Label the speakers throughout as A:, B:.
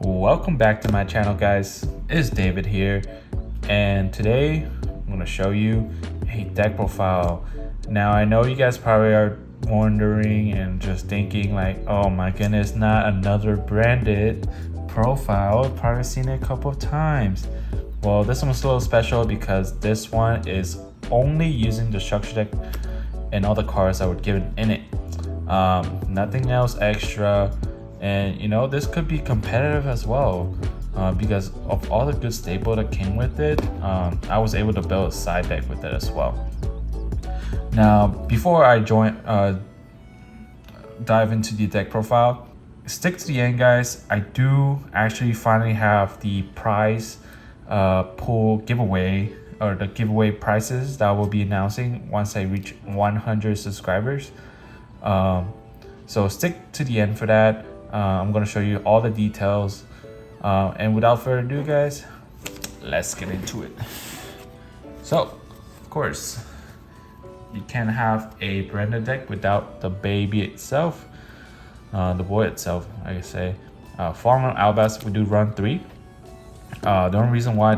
A: Welcome back to my channel, guys. It's David here, and today I'm going to show you a deck profile. Now I know you guys probably are wondering and just thinking like, oh my goodness, not another branded profile. I've probably seen it a couple of times. Well, this one's a little special because this one is only using the structure deck and all the cards that were given in it. Nothing else extra. And you know, this could be competitive as well because of all the good staple that came with it. I was able to build a side deck with it as well. Now, before I dive into the deck profile, stick to the end, guys. I do actually finally have the prize pool giveaway, or the giveaway prices that I will be announcing once I reach 100 subscribers. So stick to the end for that. I'm going to show you all the details, and without further ado, guys, let's get into it. So, of course, you can't have a branded deck without the baby itself, the boy itself, I could say. Fallen Albaz, we do run 3. The only reason why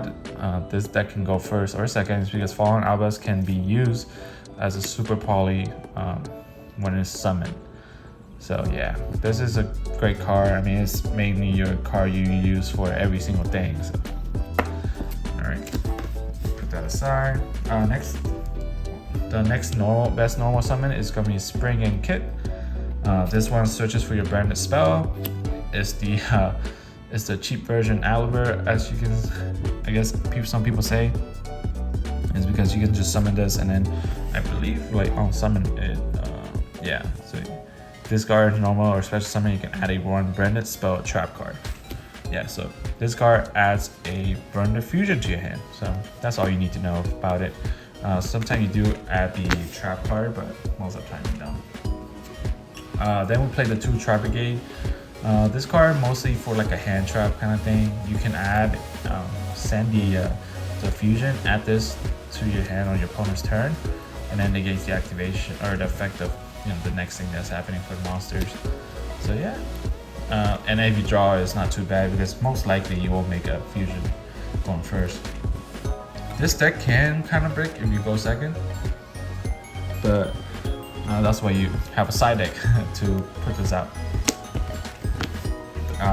A: this deck can go first or second is because Fallen Albaz can be used as a super poly when it's summoned. So yeah, this is a great card. I mean, it's mainly your card you use for every single thing. So. All right, put that aside. The next best normal summon is going to be Spring and Kit. This one searches for your branded spell. It's the cheap version Albaz, as you can, I guess some people say. It's because you can just summon this and then I believe like on summon it. Yeah, so. Discard normal or special summon, you can add a one branded spell trap card. Yeah, so this card adds a branded fusion to your hand. So that's all you need to know about it. Sometimes you do add the trap card, but most of the time you don't. Then we play the 2 Trap Brigade. This card mostly for like a hand trap kind of thing. You can add, send the fusion, add this to your hand on your opponent's turn, and then negates the activation or the effect of the next thing that's happening for the monsters. So yeah, and if you draw, it's not too bad because most likely you will make a fusion going first. This deck can kind of break if you go second, but that's why you have a side deck to put this out.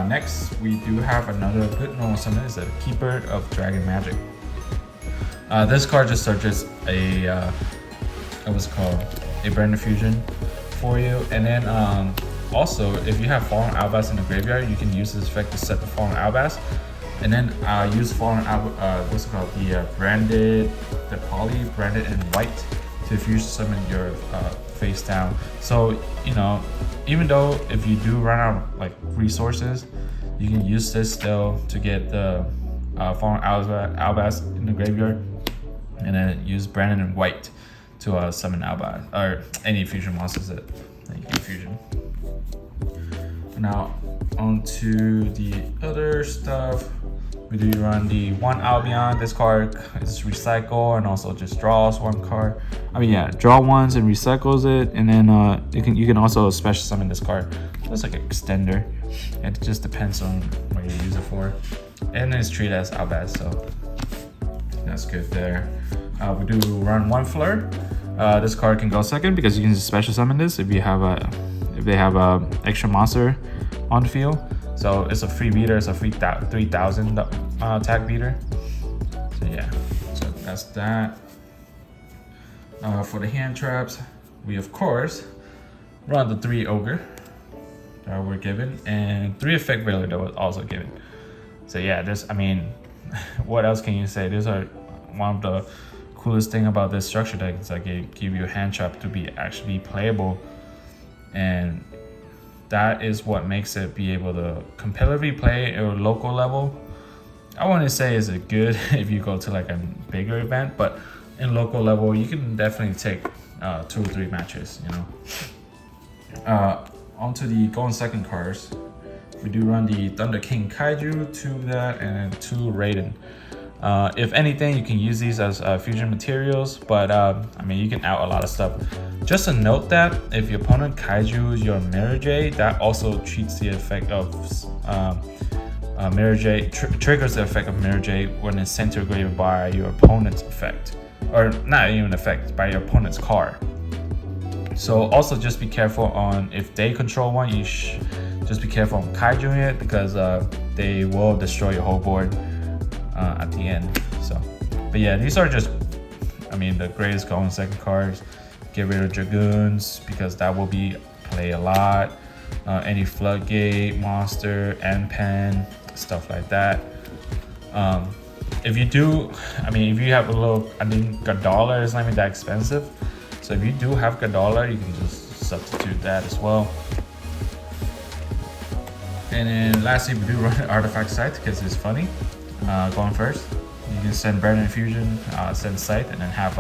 A: Next, we do have another good normal summon. Is a Keeper of Dragon Magic. This card just searches a what's it called? A branded fusion for you, and then also if you have Fallen Albaz in the graveyard, you can use this effect to set the Fallen Albaz, and then use Fallen what's it called, the poly branded in white to fusion summon your face down. So you know, even though if you do run out of like resources, you can use this still to get the Fallen Albaz in the graveyard, and then use branded in white to summon Albaz or any fusion monsters that you can fusion. Now onto the other stuff. We do run the 1 Albion. This card is recycle and also just draws 1 card. I mean, yeah, draw ones and recycles it, and then you can also special summon this card. It's like an extender. It just depends on what you use it for, and it's treated as Albaz, so that's good there. We do run 1 Fleur. This card can go second because you can just special summon this if they have a extra monster on the field. So it's a free beater. It's a free 3,000 attack beater. So yeah, so that's that. For the hand traps, we of course run the 3 Ogre that were given, and 3 Effect Veiler that was also given. So yeah, I mean, what else can you say? These are one of the coolest thing about this structure deck is like it give you a hand trap to be actually playable, and that is what makes it be able to competitively play at a local level. I want to say is it good if you go to like a bigger event, but in local level you can definitely take 2 or 3 matches, you know. Onto the going second cards, we do run the Thunder King Kaiju, 2 of that, and then 2 Raiden. If anything, you can use these as fusion materials, but I mean, you can out a lot of stuff. Just a note that if your opponent kaiju your Mirror J, that also treats the effect of Mirror J triggers the effect of Mirror J when it's sent to a graveyard by your opponent's effect, or not even effect, by your opponent's card. So also just be careful on if they control one, just be careful on kaijuing it, because they will destroy your whole board at the end. So, but yeah, these are just, I mean, the greatest go in second cards. Get rid of Dragoons because that will be play a lot. Any Floodgate, Monster, End Pen, stuff like that. If you do, I mean, if you have a little, I think Gadala is not even that expensive. So if you do have Gadala, you can just substitute that as well. And then lastly, we do run Artifact Scythe because it's funny. Going first, you can send Brand Infusion, send Scythe, and then have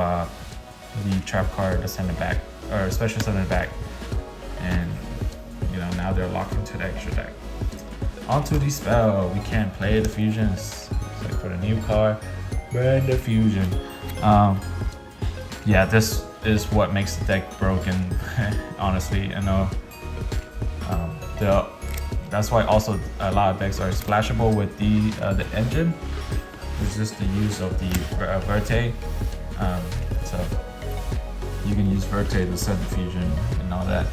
A: the trap card to send it back, or special send it back. And you know, now they're locked into the extra deck. Onto the spell, we can't play the fusions. So for the new card, Brand Infusion. Yeah, this is what makes the deck broken. Honestly, I know. That's why also a lot of decks are splashable with the engine, which is just the use of the Verte. So you can use Verte to send the fusion and all that.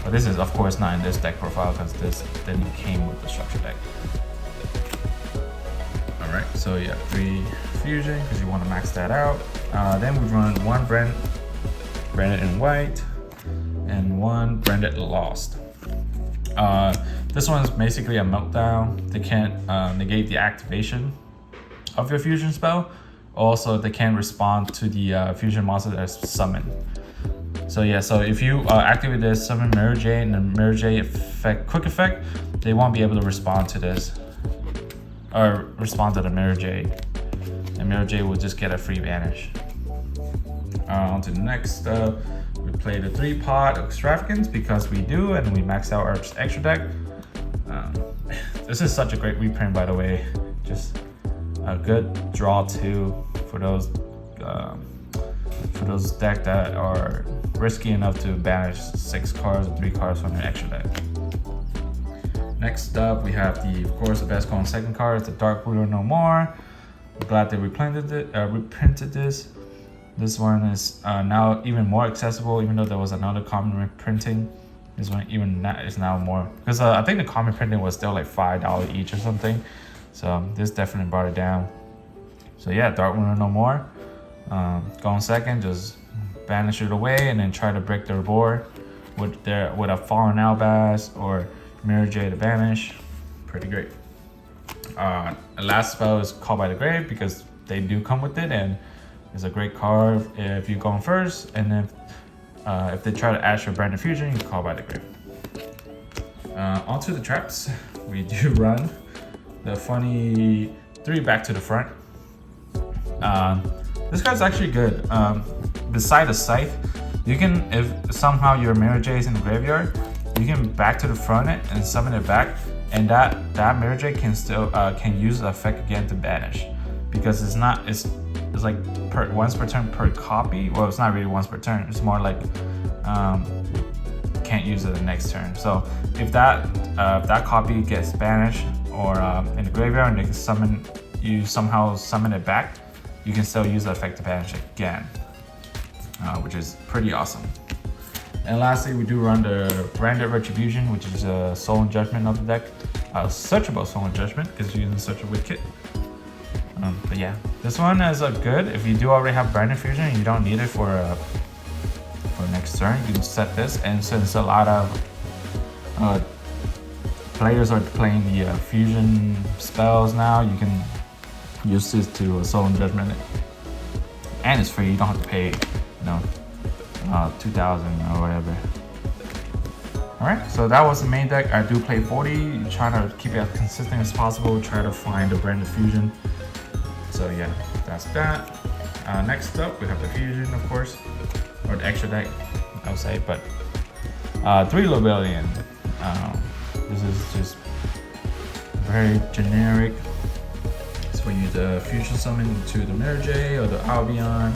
A: But this is of course not in this deck profile because this then came with the structure deck. Alright, so yeah, 3 fusion because you want to max that out. Then we run 1 branded in white and 1 branded lost. This one's basically a meltdown. They can't negate the activation of your fusion spell. Also, they can't respond to the fusion monster that's summoned. So yeah, so if you activate this, summon Mirror J and the Mirror J effect, quick effect, they won't be able to respond to this, or respond to the Mirror J. And Mirror J will just get a free banish. On to the next, we play the 3-pot Extravagance because we do, and we max out our extra deck. This is such a great reprint, by the way. Just a good draw too for those decks that are risky enough to banish 6 cards or 3 cards from your extra deck. Next up, we have of course, the best going second card is the Dark Ruler No More. I'm glad they reprinted this. This one is now even more accessible, even though there was another common reprinting. This one is now more, because I think the common printing was still like $5 each or something. So this definitely brought it down. So yeah, Dark Ruler No More. Going second, just banish it away and then try to break their board with a Fallen Albaz or Mirror J to banish. Pretty great. The last spell is Call by the Grave because they do come with it, and it's a great card if you're going first, and then if they try to ash your Brand Infusion, you can Call by the Grave. Onto the traps, we do run the funny 3 back to the front. This card's actually good. Beside the Scythe, you can, if somehow your Mirror J is in the graveyard, you can back to the front it and summon it back, and that Mirror J can still can use the effect again to banish, because it's like once per turn per copy. Well, it's not really once per turn. It's more like can't use it the next turn. So if that copy gets banished or in the graveyard and they can somehow summon it back, you can still use the effect to banish again, which is pretty awesome. And lastly, we do run the Branded Retribution, which is a Soul and Judgment of the deck. Searchable Soul and Judgment because you're using Search with Kit. But yeah, this one is good. If you do already have Brand Infusion and you don't need it for next turn, you can set this. And since a lot of players are playing the fusion spells now, you can use this to Soul and Judgment it. And it's free. You don't have to pay, 2,000 or whatever. Alright, so that was the main deck. I do play 40, trying to keep it as consistent as possible, try to find the Brand Infusion. So yeah, that's that. Next up, we have the fusion, of course, or the extra deck, I would say, but 3 Lobelian. This is just very generic. It's for you to fusion summon to the Mirror J or the Albion.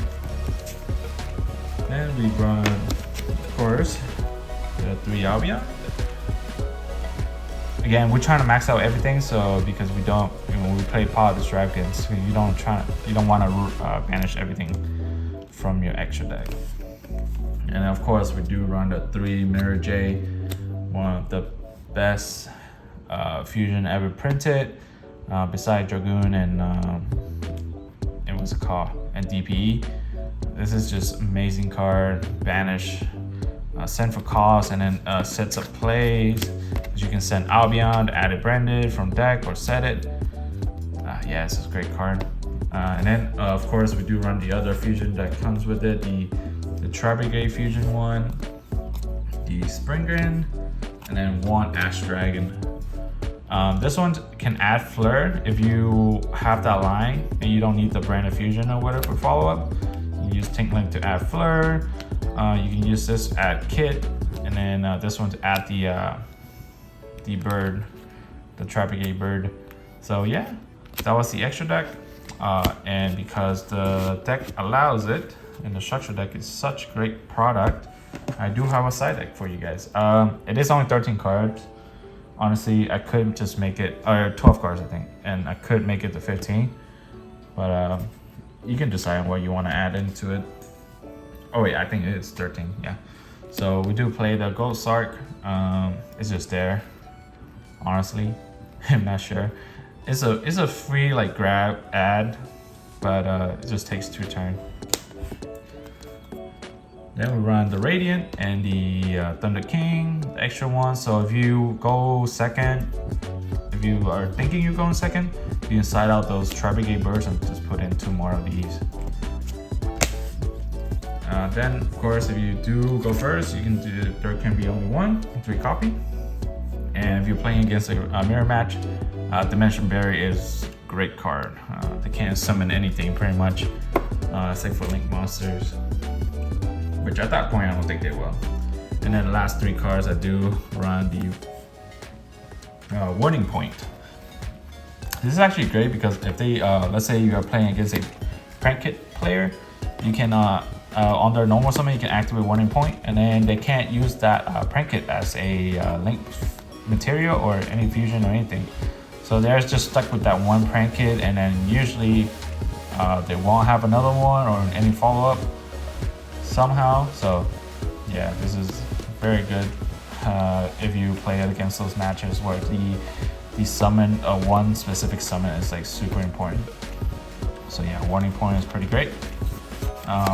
A: And we run, of course, the 3 Albion. again, we're trying to max out everything, so because we don't, when we play Politics Dragons, you don't want to banish everything from your extra deck. And of course, we do run the 3 Mirror J, one of the best fusion ever printed, besides Dragoon and what's it called, and DPE. This is just amazing card. Banish, send for cost, and then sets up plays. You can send Albion, add it branded from deck or set it. Yeah, this is a great card. And then of course we do run the other fusion that comes with it, the Tribegate fusion one, the Springren, and then one Ash Dragon. This one can add Flare if you have that line and you don't need the branded fusion or whatever for follow-up. You use Tink Link to add Flare. You can use this to add Kit, and then this one to add the bird, the Trapegate bird. So yeah, that was the extra deck. And because the deck allows it, and the structure deck is such a great product, I do have a side deck for you guys. It is only 13 cards. Honestly, I could just make it, or 12 cards I think, and I could make it to 15. But you can decide what you want to add into it. Oh wait, I think it is 13, yeah. So we do play the Gold Sark. It's just there. Honestly, I'm not sure. It's a free like grab ad, but it just takes 2 turns. Then we run the Radiant and the Thunder King, the extra one. So if you go second, if you are thinking you're going second, you can side out those Tribegate birds and just put in 2 more of these. Then of course, if you do go first, you can do, there can be only 1 3 copy. And if you're playing against a mirror match, Dimension Berry is a great card. They can't summon anything pretty much, except for Link monsters, which at that point I don't think they will. And then the last 3 cards I do run the Warning Point. This is actually great because if they, let's say you are playing against a Prank Kit player, you can on their normal summon you can activate Warning Point, and then they can't use that Prank Kit as a Link material or any fusion or anything. So they're just stuck with that one Prank Kit, and then usually they won't have another one or any follow-up somehow. So yeah, this is very good if you play it against those matches where the summon, one specific summon is like super important. So yeah, Warning Point is pretty great.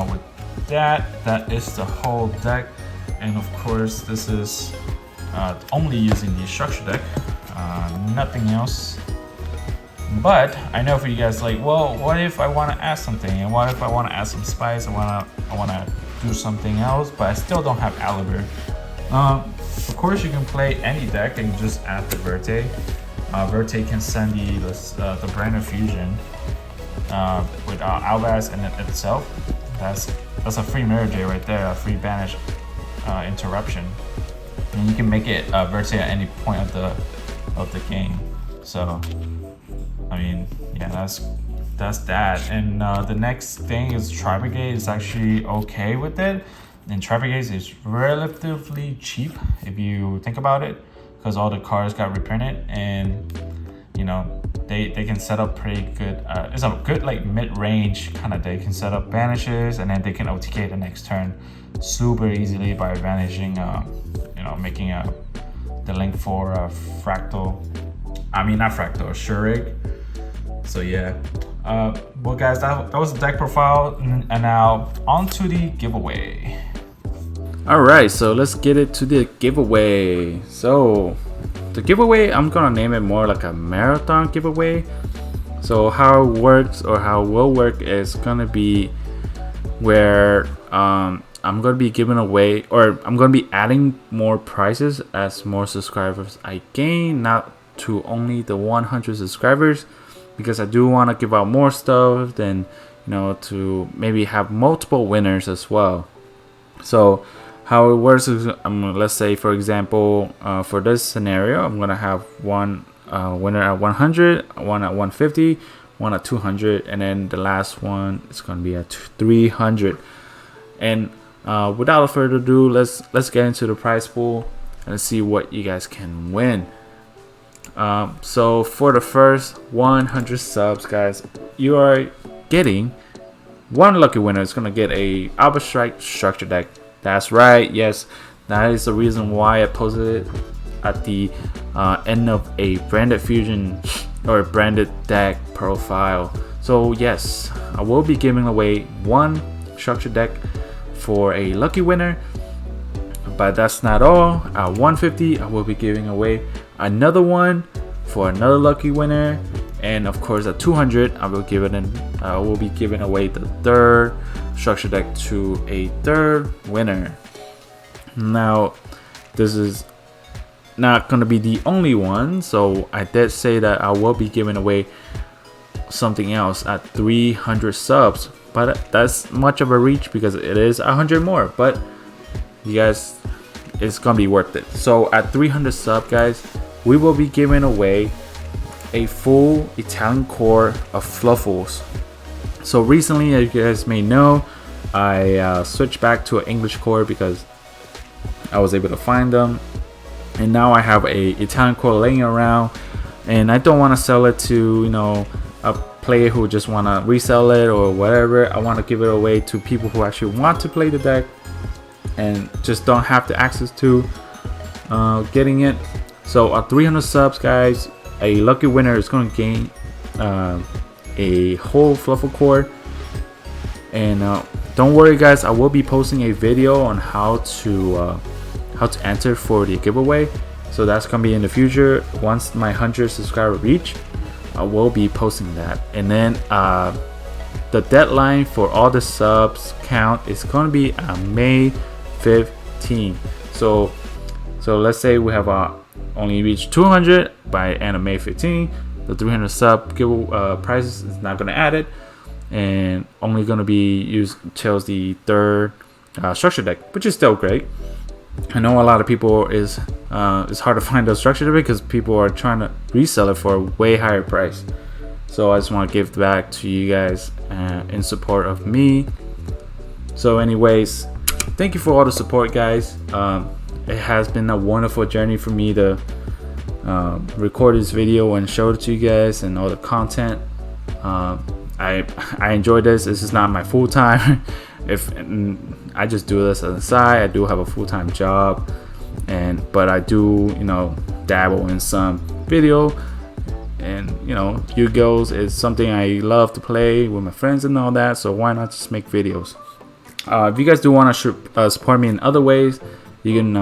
A: With that is the whole deck, and of course this is only using the structure deck, nothing else. But I know for you guys, like, well, what if I want to add something, and what if I want to add some spice? I want to do something else, but I still don't have Albaz. Of course, you can play any deck and just add the Verte. Verte can send the branded fusion with Albaz in it itself. That's a free Mirror J right there, a free banish interruption, and you can make it Verte at any point of the game. So I mean, yeah, that's that. And the next thing is Tribegate is actually okay with it, and Tribegate is relatively cheap if you think about it, because all the cards got reprinted, and you know they can set up pretty good. It's a good like mid-range kind of deck. They can set up banishes, and then they can OTK the next turn super easily by banishing, making the link for Fractal. I mean, not Fractal, Shurig. So yeah, well guys, that was the deck profile, and now on to the giveaway.
B: All right, so let's get it to the giveaway. So the giveaway, I'm gonna name it more like a marathon giveaway. So how it works, or how it will work, is gonna be where I'm gonna be giving away, or I'm gonna be adding more prizes as more subscribers I gain, not to only the 100 subscribers, because I do want to give out more stuff, then to maybe have multiple winners as well. So how it works is, let's say for example, for this scenario, I'm gonna have one winner at 100, one at 150, one at 200, and then the last one is gonna be at 300. And without further ado, let's get into the prize pool and see what you guys can win. So for the first 100 subs, guys, you are getting one lucky winner. Is gonna get a Albaz structure deck. That's right. Yes, that is the reason why I posted it at the end of a branded fusion or branded deck profile. So yes, I will be giving away one structure deck for a lucky winner. But that's not all. At 150, I will be giving away another one for another lucky winner, and of course at 200, I will be giving away the third structure deck to a third winner. Now, this is not gonna be the only one, so I did say that I will be giving away something else at 300 subs, but that's much of a reach because it is 100 more. But you guys, it's gonna be worth it. So at 300 sub, guys, we will be giving away a full Italian core of Fluffles. So recently, as you guys may know, I switched back to an English core because I was able to find them, and now I have a Italian core laying around, and I don't want to sell it to a player who just want to resell it or whatever. I want to give it away to people who actually want to play the deck and just don't have the access to getting it. So at 300 subs, guys, a lucky winner is going to gain a whole Fluffle core. And don't worry, guys, I will be posting a video on how to enter for the giveaway. So that's gonna be in the future. Once my 100 subscriber reach, I will be posting that. And then the deadline for all the subs count is gonna be May 15. So let's say we have only reached 200 by end of May 15. The 300 sub prices is not gonna add it, and only gonna be used till the third structure deck, which is still great. I know a lot of people it's hard to find a structure deck because people are trying to resell it for a way higher price. So I just want to give back to you guys in support of me. So anyways, thank you for all the support, guys. It has been a wonderful journey for me to record this video and show it to you guys and all the content. I enjoy this. This is not my full time. I just do this on the side. I do have a full-time job, but I do dabble in some video, and Yu-Gi-Oh is something I love to play with my friends and all that. So why not just make videos? If you guys do want to support me in other ways, you can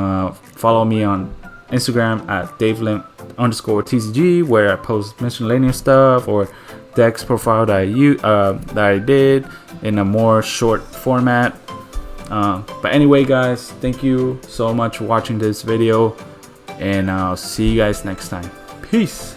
B: follow me on Instagram at DaveLimp_TCG, where I post miscellaneous stuff or decks profile that I did in a more short format. But anyway, guys, thank you so much for watching this video, and I'll see you guys next time. Peace.